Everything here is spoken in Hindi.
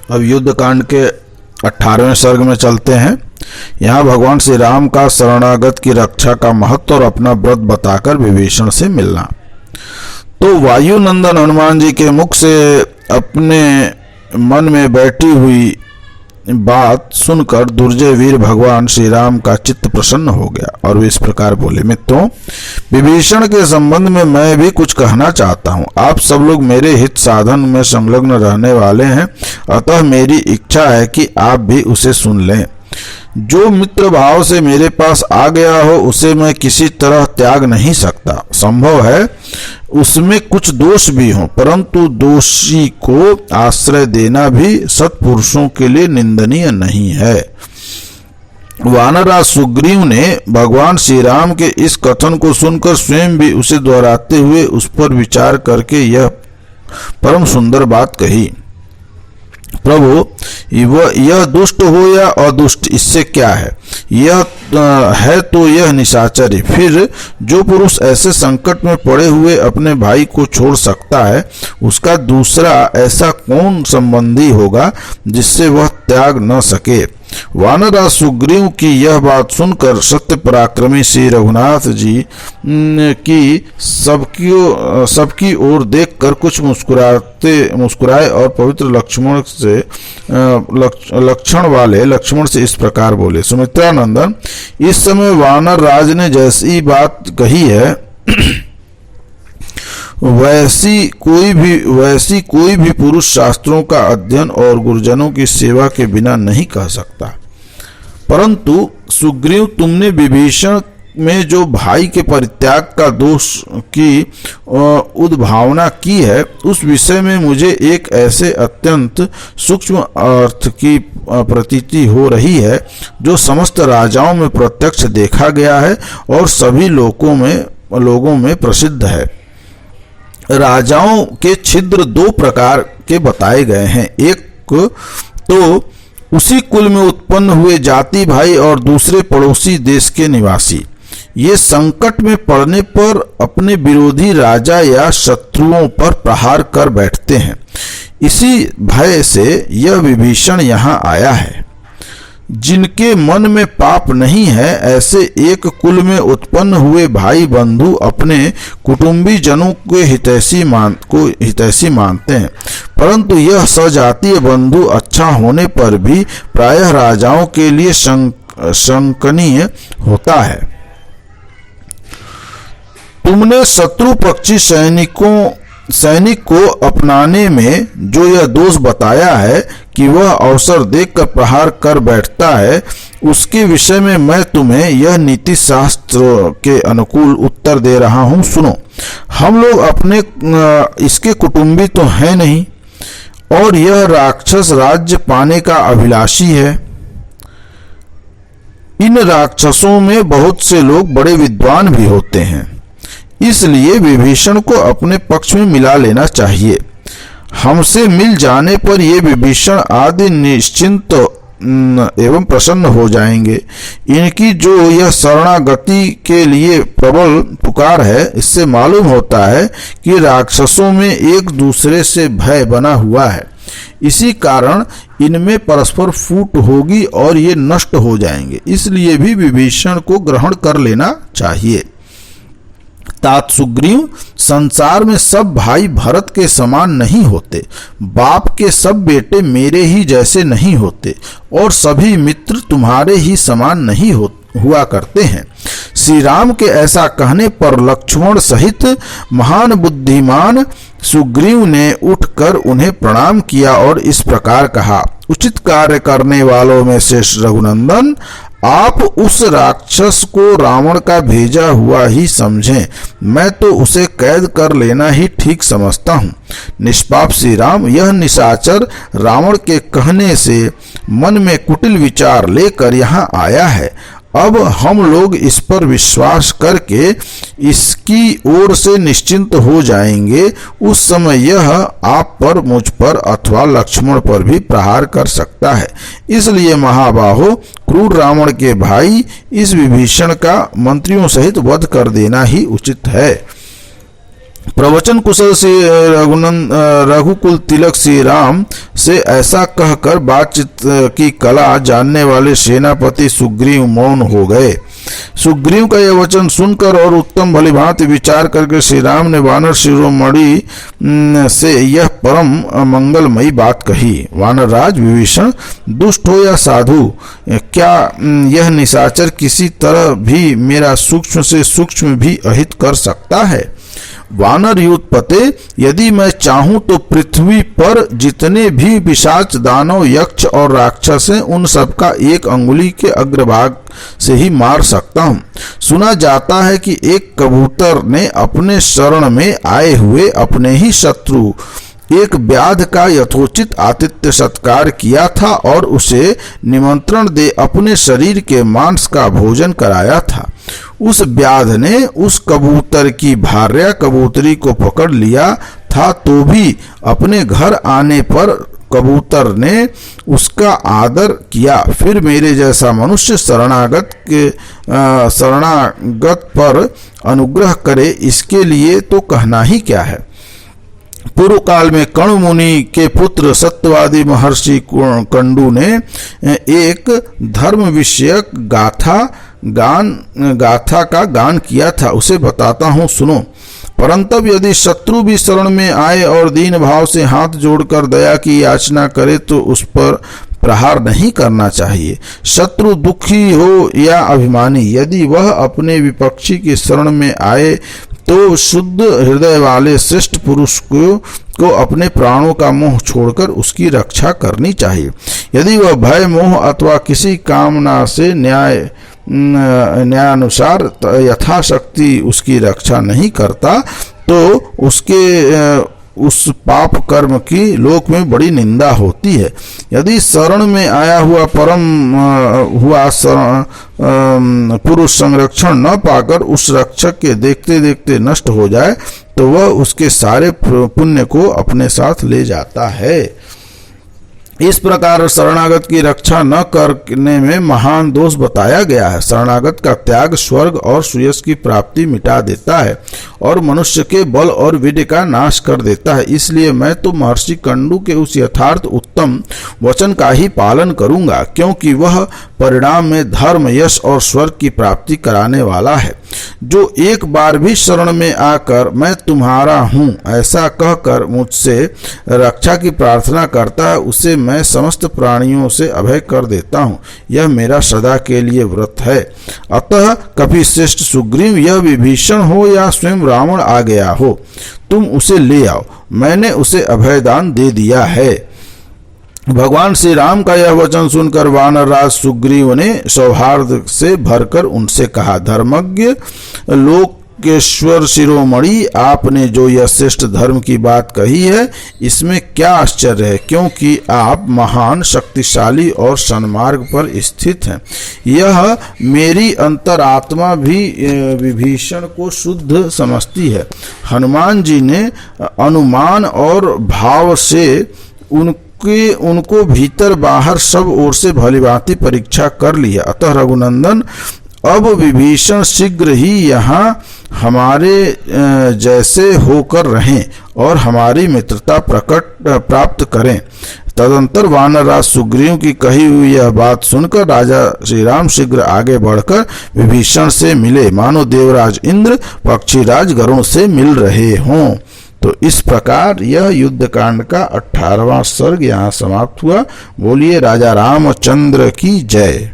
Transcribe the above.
अब युद्ध कांड के 18वें सर्ग में चलते हैं। यहाँ भगवान श्री राम का शरणागत की रक्षा का महत्व और अपना व्रत बताकर विभीषण से मिलना। तो वायुनंदन हनुमान जी के मुख से अपने मन में बैठी हुई बात सुनकर दुर्जय वीर भगवान श्री राम का चित्त प्रसन्न हो गया और वे इस प्रकार बोले, मित्रों, विभीषण के संबंध में मैं भी कुछ कहना चाहता हूँ। आप सब लोग मेरे हित साधन में संलग्न रहने वाले हैं, अतः मेरी इच्छा है कि आप भी उसे सुन लें। जो मित्र भाव से मेरे पास आ गया हो उसे मैं किसी तरह त्याग नहीं सकता। संभव है उसमें कुछ दोष भी हो, परंतु दोषी को आश्रय देना भी सत्पुरुषों के लिए निंदनीय नहीं है। वानरराज सुग्रीव ने भगवान श्री राम के इस कथन को सुनकर स्वयं भी उसे दोहराते हुए उस पर विचार करके यह परम सुंदर बात कही, प्रभु, यह दुष्ट हो या अदुष्ट, इससे क्या है? यह है तो यह निशाचर है। फिर जो पुरुष ऐसे संकट में पड़े हुए अपने भाई को छोड़ सकता है, उसका दूसरा ऐसा कौन संबंधी होगा जिससे वह त्याग न सके? वानरराज सुग्रीव की यह बात सुनकर सत्य पराक्रमी श्री रघुनाथ जी की सबकी ओर देखकर कुछ मुस्कुराए और पवित्र लक्षण वाले लक्ष्मण से इस प्रकार बोले, सुमित्रानंदन, इस समय वानर राज ने जैसी बात कही है वैसी कोई भी पुरुष शास्त्रों का अध्ययन और गुरुजनों की सेवा के बिना नहीं कह सकता। परंतु सुग्रीव, तुमने विभीषण में जो भाई के परित्याग का दोष की उद्भावना की है, उस विषय में मुझे एक ऐसे अत्यंत सूक्ष्म अर्थ की प्रतीति हो रही है जो समस्त राजाओं में प्रत्यक्ष देखा गया है और सभी लोगों में प्रसिद्ध है। राजाओं के छिद्र दो प्रकार के बताए गए हैं, एक तो उसी कुल में उत्पन्न हुए जाति भाई और दूसरे पड़ोसी देश के निवासी। ये संकट में पड़ने पर अपने विरोधी राजा या शत्रुओं पर प्रहार कर बैठते हैं। इसी भय से यह विभीषण यहाँ आया है। जिनके मन में पाप नहीं है, ऐसे एक कुल में उत्पन्न हुए भाई बंधु अपने कुटुंबी जनों को हितैषी मानते हैं, परंतु यह सजातीय बंधु अच्छा होने पर भी प्रायः राजाओं के लिए शंकनीय होता है। तुमने शत्रु पक्षी सैनिक को अपनाने में जो यह दोष बताया है कि वह अवसर देखकर प्रहार कर बैठता है, उसके विषय में मैं तुम्हें यह नीति शास्त्र के अनुकूल उत्तर दे रहा हूं। सुनो, हम लोग अपने इसके कुटुंबी तो हैं नहीं और यह राक्षस राज्य पाने का अभिलाषी है। इन राक्षसों में बहुत से लोग बड़े विद्वान भी होते हैं, इसलिए विभीषण को अपने पक्ष में मिला लेना चाहिए। हमसे मिल जाने पर ये विभीषण आदि निश्चिंत एवं प्रसन्न हो जाएंगे। इनकी जो यह शरणागति के लिए प्रबल पुकार है, इससे मालूम होता है कि राक्षसों में एक दूसरे से भय बना हुआ है। इसी कारण इनमें परस्पर फूट होगी और ये नष्ट हो जाएंगे। इसलिए भी विभीषण को ग्रहण कर लेना चाहिए। तात सुग्रीव, संसार में सब भाई भरत के समान नहीं होते, बाप के सब बेटे मेरे ही जैसे नहीं होते और सभी मित्र तुम्हारे ही समान नहीं हुआ करते हैं। श्री राम के ऐसा कहने पर लक्ष्मण सहित महान बुद्धिमान सुग्रीव ने उठकर उन्हें प्रणाम किया और इस प्रकार कहा, उचित कार्य करने वालों में से रघुनंदन, आप उस राक्षस को रावण का भेजा हुआ ही समझें। मैं तो उसे कैद कर लेना ही ठीक समझता हूँ। निष्पाप श्री राम यह निशाचर रावण के कहने से मन में कुटिल विचार लेकर यहाँ आया है। अब हम लोग इस पर विश्वास करके इसकी ओर से निश्चिंत हो जाएंगे। उस समय यह आप पर, मुझ पर अथवा लक्ष्मण पर भी प्रहार कर सकता है। इसलिए महाबाहो, क्रूर रावण के भाई इस विभीषण का मंत्रियों सहित वध कर देना ही उचित है। प्रवचन कुशल श्री रघुकुल तिलक श्री राम से ऐसा कहकर बातचीत की कला जानने वाले सेनापति सुग्रीव मौन हो गए। सुग्रीव का यह वचन सुनकर और उत्तम भलीभांति विचार करके श्री राम ने वानर शिरोमणि से यह परम मंगलमयी बात कही। वानर राज विभीषण, दुष्ट हो या साधु, क्या यह निशाचर किसी तरह भी मेरा सूक्ष्म से सूक्ष्म भी अहित कर सकता है? वानर युद्धपते, यदि मैं चाहूं तो पृथ्वी पर जितने भी पिशाच, दानव, यक्ष और राक्षस हैं उन सबका एक अंगुली के अग्रभाग से ही मार सकता हूं। सुना जाता है कि एक कबूतर ने अपने शरण में आए हुए अपने ही शत्रु एक व्याध का यथोचित आतिथ्य सत्कार किया था और उसे निमंत्रण दे अपने शरीर के मांस का भोजन कराया था। उस व्याध ने उस कबूतर की भार्या कबूतरी को पकड़ लिया था, तो भी अपने घर आने पर कबूतर ने उसका आदर किया। फिर मेरे जैसा मनुष्य शरणागत पर अनुग्रह करे, इसके लिए तो कहना ही क्या है। पूर्व काल में कण्व मुनि के पुत्र सत्यवादी महर्षि कंडू ने एक धर्म विषयक गाथा का गान किया था, उसे बताता हूँ, सुनो। परंतु यदि शत्रु भी शरण में आए और दीन भाव से हाथ जोड़कर दया की याचना करे तो उस पर प्रहार नहीं करना चाहिए। शत्रु दुखी हो या अभिमानी, यदि वह अपने विपक्षी की शरण में आए तो शुद्ध हृदय वाले श्रेष्ठ पुरुष को अपने प्राणों का मोह छोड़कर उसकी रक्षा करनी चाहिए। यदि वह भय, मोह अथवा किसी कामना से न्यायानुसार यथाशक्ति उसकी रक्षा नहीं करता तो उसके उस पाप कर्म की लोक में बड़ी निंदा होती है। यदि शरण में आया हुआ पुरुष संरक्षण न पाकर उस रक्षक के देखते देखते नष्ट हो जाए तो वह उसके सारे पुण्य को अपने साथ ले जाता है। इस प्रकार शरणागत की रक्षा न करने में महान दोष बताया गया है। शरणागत का त्याग स्वर्ग और सुयश की प्राप्ति मिटा देता है और मनुष्य के बल और वीर्य का नाश कर देता है। इसलिए मैं तो महर्षि कंडू के उस यथार्थ उत्तम वचन का ही पालन करूंगा, क्योंकि वह परिणाम में धर्म, यश और स्वर्ग की प्राप्ति कराने वाला है। जो एक बार भी शरण में आकर मैं तुम्हारा हूँ ऐसा कहकर मुझसे रक्षा की प्रार्थना करता है, उसे मैं समस्त प्राणियों से अभय कर देता हूँ। यह मेरा सदा के लिए व्रत है। अतः कभी श्रेष्ठ सुग्रीव, यह विभीषण हो या स्वयं रावण आ गया हो, तुम उसे ले आओ। मैंने उसे अभयदान दे दिया है। भगवान श्री राम का यह वचन सुनकर वानर राज सुग्रीव ने सौहार्द से भरकर उनसे कहा, धर्मज्ञ लोकेश्वर शिरोमणि, आपने जो यह श्रेष्ठ धर्म की बात कही है इसमें क्या आश्चर्य है, क्योंकि आप महान, शक्तिशाली और सन्मार्ग पर स्थित हैं। यह मेरी अंतरात्मा भी विभीषण को शुद्ध समझती है। हनुमान जी ने अनुमान और भाव से उनको भीतर बाहर सब ओर से भलीभांति परीक्षा कर ली है। अतः रघुनंदन, अब विभीषण शीघ्र ही यहाँ हमारे जैसे होकर रहें और हमारी मित्रता प्राप्त करें। तदंतर वानरराज सुग्रीव की कही हुई यह बात सुनकर राजा श्री राम शीघ्र आगे बढ़कर विभीषण से मिले, मानो देवराज इंद्र पक्षीराज गरुण से मिल रहे हों। तो इस प्रकार यह युद्ध कांड का 18वां सर्ग यहाँ समाप्त हुआ। बोलिए राजा रामचंद्र की जय।